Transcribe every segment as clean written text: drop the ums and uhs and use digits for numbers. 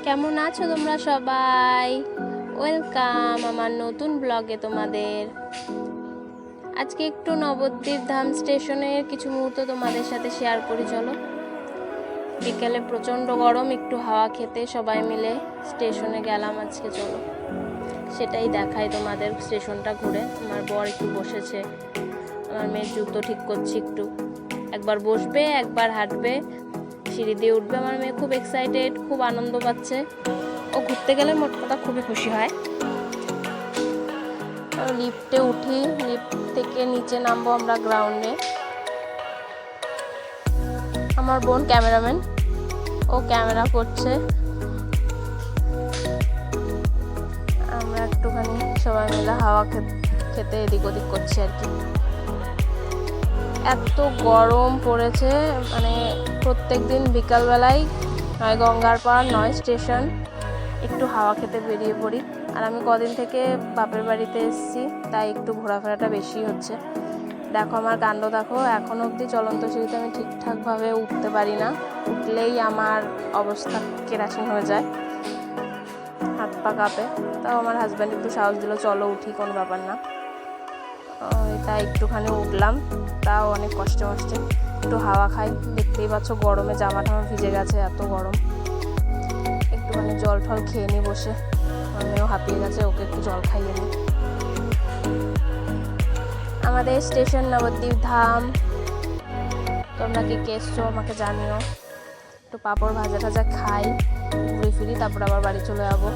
কেমন আছো তোমরা সবাই? ওয়েলকাম আমার নতুন ব্লগে তোমাদের। আজকে একটু নবদ্বীপ ধাম স্টেশনের কিছু মুহূর্ত তোমাদের সাথে শেয়ার করি। চলো, বিকেলে প্রচণ্ড গরম, একটু হাওয়া খেতে সবাই মিলে স্টেশনে গেলাম আজকে। চলো সেটাই দেখাই তোমাদের, স্টেশনটা ঘুরে। আমার বর একটু বসেছে, আমার মেয়ের জুতো ঠিক করছি। একবার বসবে, একবার হাঁটবে, সিঁড়ি দিয়ে উঠবে। আমার মেয়ে খুব এক্সাইটেড, খুব আনন্দ পাচ্ছে। ও ঘুরতে গেলে মোট কথা খুবই খুশি হয়। লিফটে উঠি, লিফট থেকে নিচে নামবো আমরা গ্রাউন্ডে। আমার বোন ক্যামেরাম্যান, ও ক্যামেরা করছে। আমরা একটুখানি সবাই মিলে হাওয়া খেতে এদিক ওদিক করছি আর কি। এত গরম পড়েছে, মানে প্রত্যেক দিন বিকালবেলায় নয় গঙ্গার পাড় নয় স্টেশন একটু হাওয়া খেতে বেরিয়ে পড়ি। আর আমি কদিন থেকে বাপের বাড়িতে এসেছি, তাই একটু ঘোরাফেরাটা বেশি হচ্ছে। দেখো আমার কাণ্ড দেখো, এখনও অবধি চলন্ত সিঁড়িতে আমি ঠিকঠাকভাবে উঠতে পারি না। উঠলেই আমার অবস্থা কেরাসিন হয়ে যায়, হাত পা কাঁপে। তাও আমার হাজব্যান্ড একটু সাহস দিল, চলো উঠি, কোনো ব্যাপার না। তাই একটুখানি উঠলাম, তাও অনেক কষ্টে একটু হাওয়া খাই। দেখতেই পাচ্ছ গরমে জামা টামা ভিজে গেছে, এত গরম। একটুখানি জল টল খেয়ে নিই বসে। আমার মেয়েও হাঁপিয়ে গেছে, ওকে একটু জল খাইয়ে নিই। আমাদের স্টেশন নবদ্বীপ ধাম। তোমরা কি এসছো আমাকে জানিও। একটু পাঁপড় ভাজা টাজা খাই, ঘুরে ফিরি, তারপর আবার বাড়ি চলে যাবো।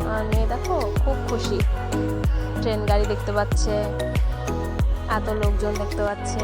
আমার মেয়ে দেখো খুব খুশি, ট্রেন গাড়ি দেখতে পাচ্ছে, এত লোকজন দেখতে পাচ্ছে।